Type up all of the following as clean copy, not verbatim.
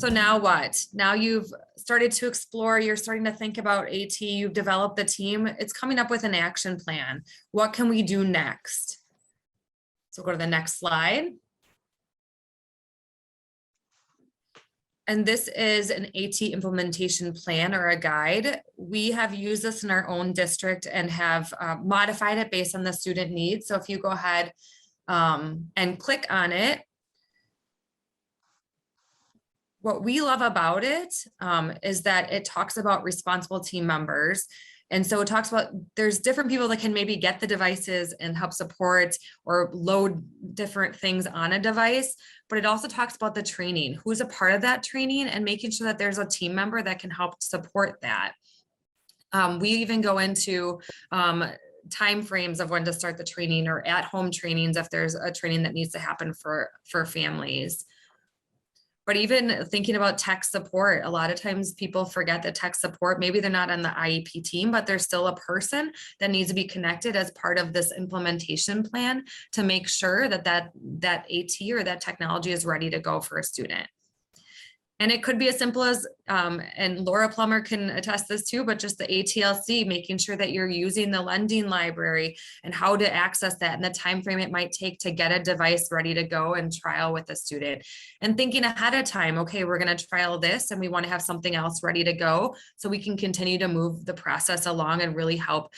So now what? Now you've started to explore, you're starting to think about AT, you've developed the team, it's coming up with an action plan. What can we do next? So go to the next slide. And this is an AT implementation plan or a guide. We have used this in our own district and have modified it based on the student needs. So if you go ahead and click on it, what we love about it is that it talks about responsible team members. And so it talks about there's different people that can maybe get the devices and help support or load different things on a device, but it also talks about the training, who's a part of that training and making sure that there's a team member that can help support that. We even go into time frames of when to start the training or at home trainings if there's a training that needs to happen for families. But even thinking about tech support, a lot of times people forget that tech support, maybe they're not on the IEP team, but there's still a person that needs to be connected as part of this implementation plan to make sure that that AT or that technology is ready to go for a student. And it could be as simple as, and Laura Plummer can attest this too, but just the ATLC, making sure that you're using the lending library and how to access that and the time frame it might take to get a device ready to go and trial with a student. And thinking ahead of time, okay, we're going to trial this and we want to have something else ready to go so we can continue to move the process along and really help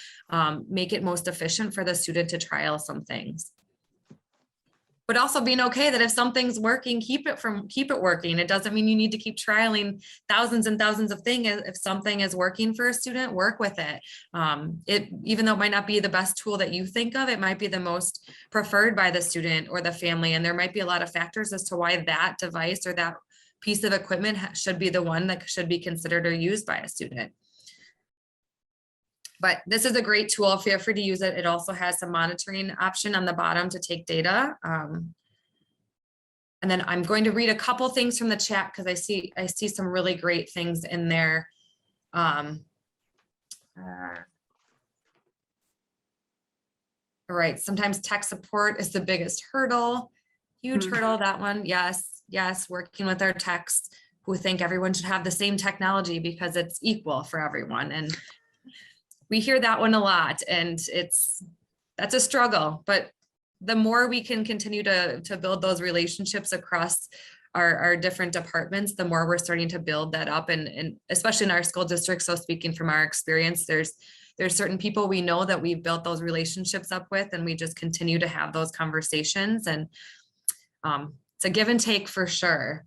make it most efficient for the student to trial some things. But also being okay that if something's working, keep it working. It doesn't mean you need to keep trialing thousands and thousands of things. If something is working for a student, work with it. Even though it might not be the best tool that you think of, it might be the most preferred by the student or the family. And there might be a lot of factors as to why that device or that piece of equipment should be the one that should be considered or used by a student. But this is a great tool. Feel free to use it. It also has some monitoring option on the bottom to take data. And then I'm going to read a couple things from the chat because I see some really great things in there. All right, sometimes tech support is the biggest hurdle. Huge hurdle, that one. Yes, working with our techs who think everyone should have the same technology because it's equal for everyone. And we hear that one a lot, and that's a struggle, but the more we can continue to build those relationships across our different departments, the more we're starting to build that up, and especially in our school district. So speaking from our experience, there's certain people we know that we've built those relationships up with, and we just continue to have those conversations, and it's a give and take for sure.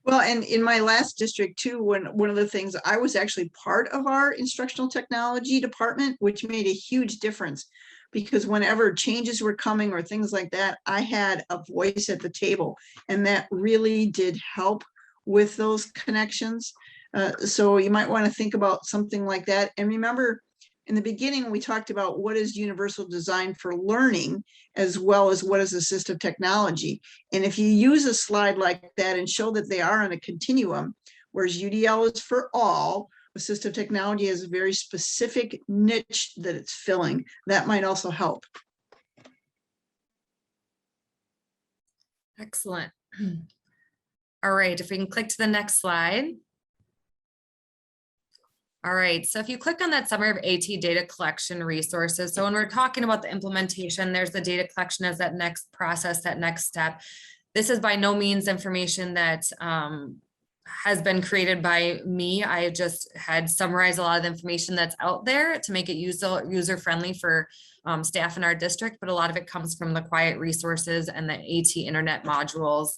Well, and in my last district too, one of the things, I was actually part of our instructional technology department, which made a huge difference because whenever changes were coming or things like that, I had a voice at the table, and that really did help with those connections. So you might want to think about something like that. And remember, in the beginning, we talked about what is universal design for learning, as well as what is assistive technology. And if you use a slide like that and show that they are on a continuum, whereas UDL is for all, assistive technology has a very specific niche that it's filling, that might also help. Excellent. All right, if we can click to the next slide. All right, so if you click on that summary of AT data collection resources, so when we're talking about the implementation, there's the data collection as that next process, that next step. This is by no means information that has been created by me. I just had summarized a lot of the information that's out there to make it user-friendly for staff in our district, but a lot of it comes from the quiet resources and the AT internet modules.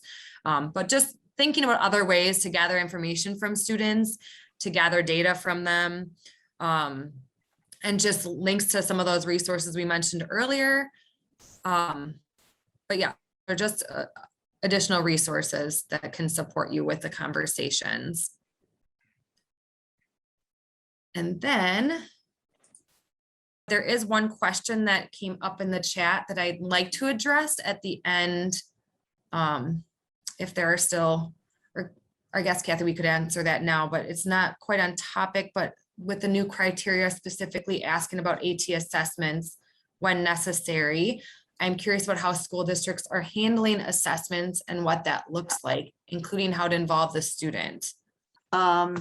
But just thinking about other ways to gather information from students, to gather data from them, and just links to some of those resources we mentioned earlier. But yeah, they're just additional resources that can support you with the conversations. And then there is one question that came up in the chat that I'd like to address at the end. If there are still, or I guess, Kathy, we could answer that now, but it's not quite on topic, but with the new criteria specifically asking about AT assessments when necessary. I'm curious about how school districts are handling assessments and what that looks like, including how to involve the student. Now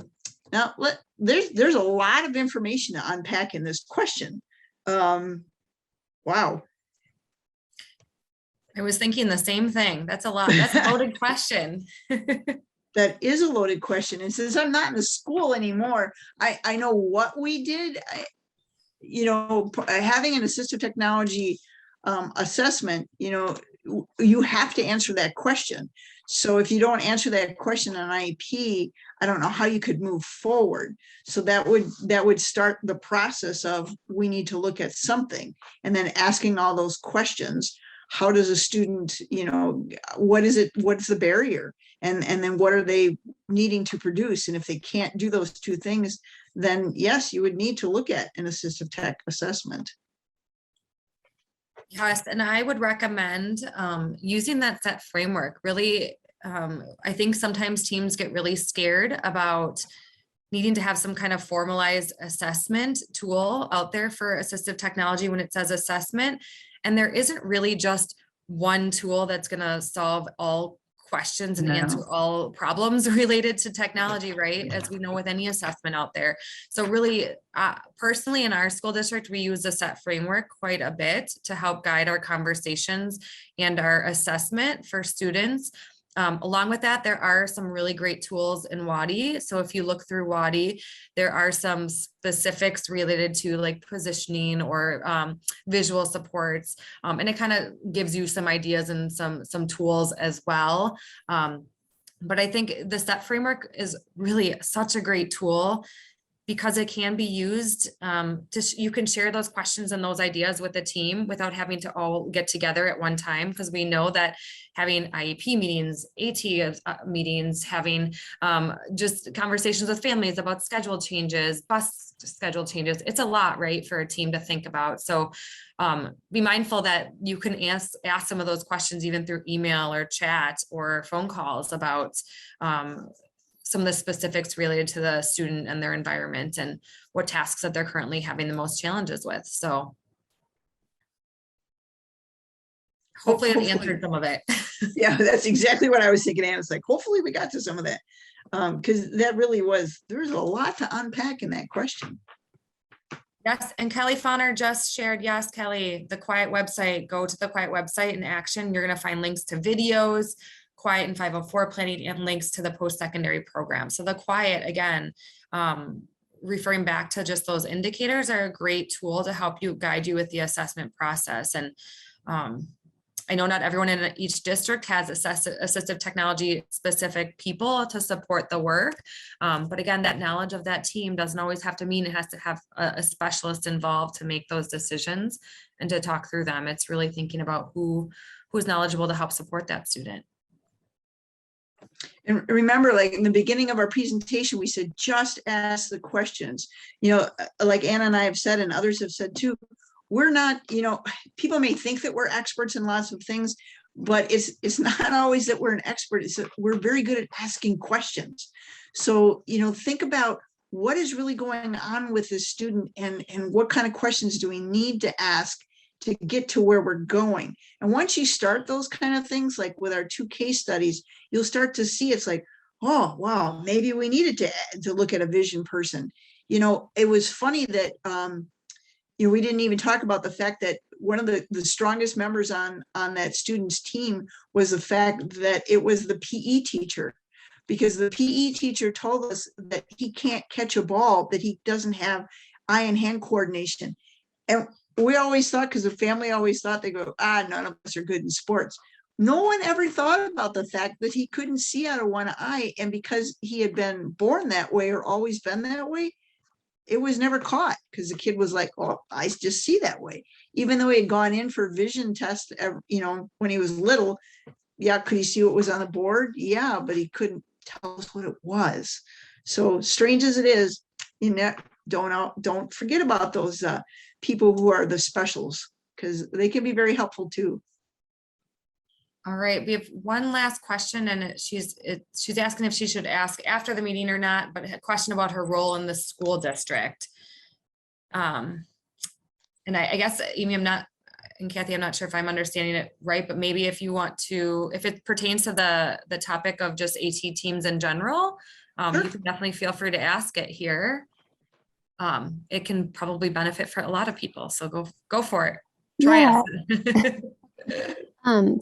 there's a lot of information to unpack in this question. Wow. I was thinking the same thing. That's a lot. That's a loaded question. That is a loaded question. And since I'm not in the school anymore, I know what we did. Having an assistive technology assessment, you have to answer that question. So if you don't answer that question on IEP, I don't know how you could move forward. So that would start the process of, we need to look at something, and then asking all those questions. How does a student, what is it? What's the barrier? And then what are they needing to produce? And if they can't do those two things, then yes, you would need to look at an assistive tech assessment. Yes, and I would recommend using that set framework. Really, I think sometimes teams get really scared about needing to have some kind of formalized assessment tool out there for assistive technology when it says assessment. And there isn't really just one tool that's going to solve all questions and answer all problems related to technology, right? As we know with any assessment out there. So really, personally in our school district, we use the set framework quite a bit to help guide our conversations and our assessment for students. Along with that, there are some really great tools in WADI. So if you look through WADI, there are some specifics related to like positioning or visual supports. And it kind of gives you some ideas and some tools as well. But I think the STEP framework is really such a great tool, because it can be used you can share those questions and those ideas with the team without having to all get together at one time. Because we know that having IEP meetings, AT meetings, having just conversations with families about schedule changes, bus schedule changes, it's a lot, right, for a team to think about. So be mindful that you can ask some of those questions even through email or chat or phone calls about some of the specifics related to the student and their environment and what tasks that they're currently having the most challenges with. So hopefully it answered some of it. Yeah, that's exactly what I was thinking. And it's like, hopefully we got to some of that. Because that really there's a lot to unpack in that question. Yes, and Kelly Fauner just shared, yes, Kelly, the Quiet website, go to the Quiet website in action. You're going to find links to videos, Quiet and 504 planning, and links to the post-secondary program. So the Quiet, again, referring back to just those indicators, are a great tool to help you guide you with the assessment process. And I know not everyone in each district has assistive technology specific people to support the work. But again, that knowledge of that team doesn't always have to mean it has to have a specialist involved to make those decisions and to talk through them. It's really thinking about who's knowledgeable to help support that student. And remember, like in the beginning of our presentation, we said, just ask the questions. Like Anna and I have said, and others have said too, we're not, people may think that we're experts in lots of things, but it's not always that we're an expert. It's that we're very good at asking questions. So, think about what is really going on with this student, and what kind of questions do we need to ask to get to where we're going. And once you start those kind of things, like with our 2 case studies, you'll start to see it's like, oh, wow, maybe we needed to look at a vision person. It was funny that, we didn't even talk about the fact that one of the strongest members on that student's team was the fact that it was the PE teacher, because the PE teacher told us that he can't catch a ball, that he doesn't have eye and hand coordination. And we always thought, because the family always thought, they go, none of us are good in sports. No one ever thought about the fact that he couldn't see out of one eye. And because he had been born that way or always been that way, it was never caught, because the kid was like, oh, I just see that way. Even though he had gone in for vision tests, when he was little. Yeah, could he see what was on the board? Yeah, but he couldn't tell us what it was. So strange as it is, don't forget about those people who are the specials, because they can be very helpful too. All right, we have one last question, and she's asking if she should ask after the meeting or not, but a question about her role in the school district. And I guess, Amy, and Kathy, I'm not sure if I'm understanding it right, but maybe if you want to, if it pertains to the topic of just AT teams in general, Sure. you can definitely feel free to ask it here. It can probably benefit for a lot of people. So go for it. Try Yeah. it.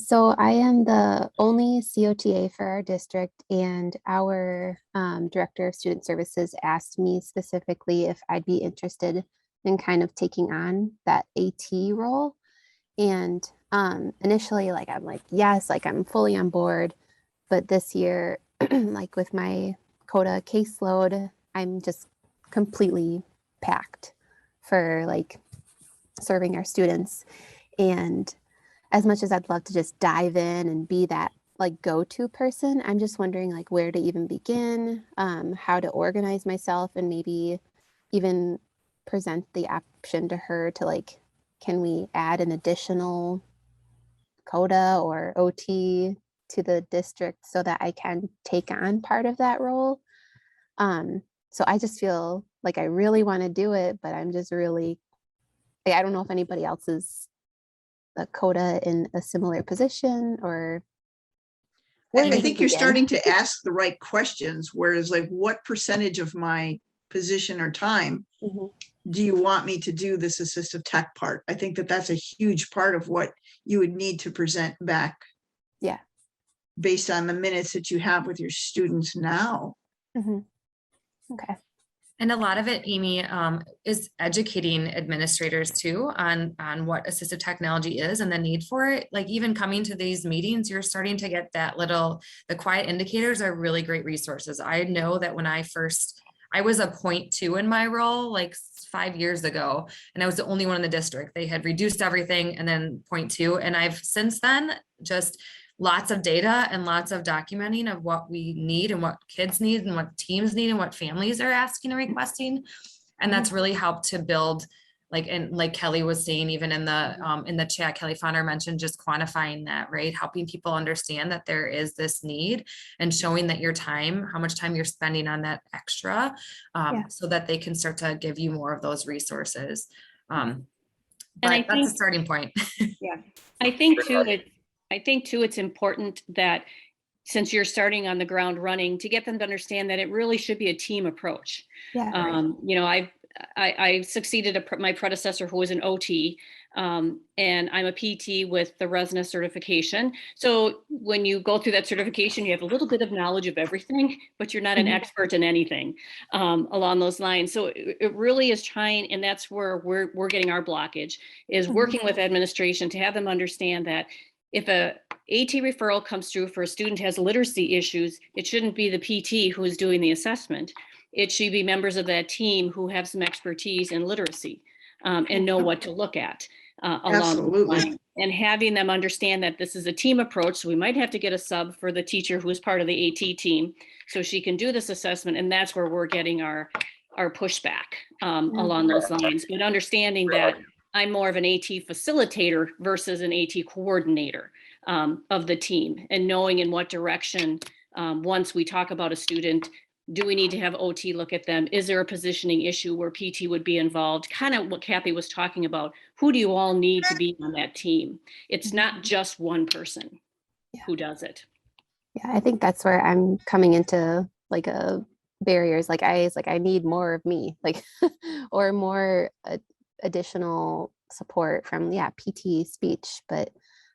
So I am the only COTA for our district, and our director of student services asked me specifically if I'd be interested in kind of taking on that AT role. And initially, like, I'm like, yes, like I'm fully on board. But this year, like with my COTA caseload, I'm just completely packed for like serving our students. And as much as I'd love to just dive in and be that like go-to person, I'm just wondering like where to even begin, how to organize myself, and maybe even present the option to her to like, can we add an additional COTA or OT to the district so that I can take on part of that role. So I just feel like I really want to do it, but I'm just really, I don't know if anybody else is a COTA in a similar position, or where I to think you're begin. starting to ask the right questions, whereas like what percentage of my position or time Mhm. do you want me to do this assistive tech part? I think that that's a huge part of what you would need to present back Yeah. based on the minutes that you have with your students now. Mhm. Okay. And a lot of it, Amy, is educating administrators too on what assistive technology is and the need for it. Like even coming to these meetings, you're starting to get that the quiet indicators are really great resources. I know that when I was a 0.2 in my role like 5 years ago, and I was the only one in the district. They had reduced everything and then 0.2. And I've since then just lots of data and lots of documenting of what we need and what kids need and what teams need and what families are asking and requesting. And that's really helped to build, like, and like Kelly was saying, even in the chat, Kelly Fowler mentioned just quantifying that, right? Helping people understand that there is this need and showing that your time, how much time you're spending on that extra, so that they can start to give you more of those resources. But that's a starting point. Yeah, I think too, it's important that since you're starting on the ground running, to get them to understand that it really should be a team approach. Yeah. You know, I succeeded my predecessor who was an OT, and I'm a PT with the RESNA certification. So when you go through that certification, you have a little bit of knowledge of everything, but you're not an expert in anything along those lines. So it really is trying, and that's where we're getting our blockage, is working with administration to have them understand that if a AT referral comes through for a student who has literacy issues, it shouldn't be the PT who is doing the assessment. It should be members of that team who have some expertise in literacy and know what to look at along the line. And having them understand that this is a team approach. So we might have to get a sub for the teacher who is part of the AT team so she can do this assessment. And that's where we're getting our pushback along those lines. But understanding that I'm more of an AT facilitator versus an AT coordinator of the team, and knowing in what direction, once we talk about a student, do we need to have OT look at them? Is there a positioning issue where PT would be involved? Kind of what Kathy was talking about. Who do you all need to be on that team? It's not just one person who does it. Yeah, I think that's where I'm coming into like a barriers. Like I need more of me, like, or more additional support from PT, speech. But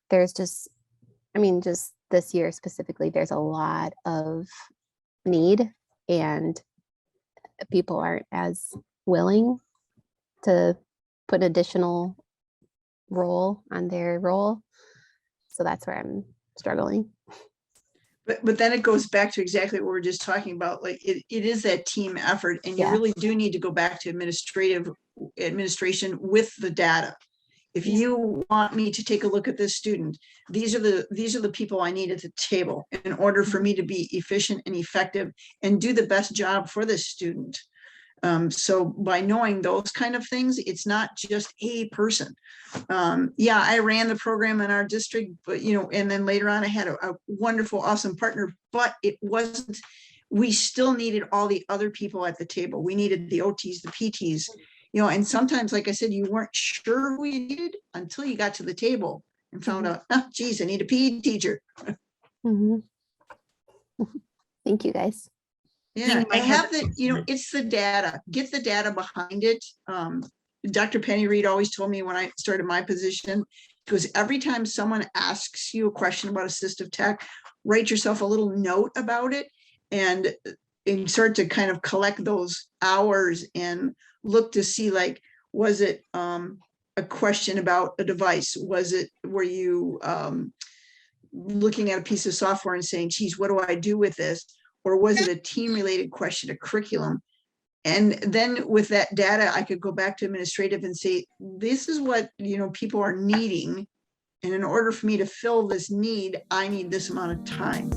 there's just, I mean, just this year specifically, there's a lot of need, and people aren't as willing to put additional role on their role. So that's where I'm struggling. But then it goes back to exactly what we were just talking about. Like it is that team effort, and you really do need to go back to administration with the data. If you want me to take a look at this student, these are the people I need at the table in order for me to be efficient and effective and do the best job for this student. So by knowing those kind of things, it's not just a person. I ran the program in our district, but and then later on I had a wonderful, awesome partner, but it wasn't, we still needed all the other people at the table. We needed the OTs, the PTs, You know, and sometimes, like I said, you weren't sure who you needed until you got to the table and found out, oh, geez, I need a PE teacher. Mhm. Thank you, guys. Yeah, think I Mike has have the, you know, it's the data, get the data behind it. Dr. Penny Reed always told me when I started my position, because every time someone asks you a question about assistive tech, write yourself a little note about it and start to kind of collect those hours and look to see, like, was it a question about a device? Were you looking at a piece of software and saying, geez, what do I do with this? Or was it a team related question, a curriculum? And then with that data, I could go back to administrative and say, this is what, you know, people are needing. And in order for me to fill this need, I need this amount of time.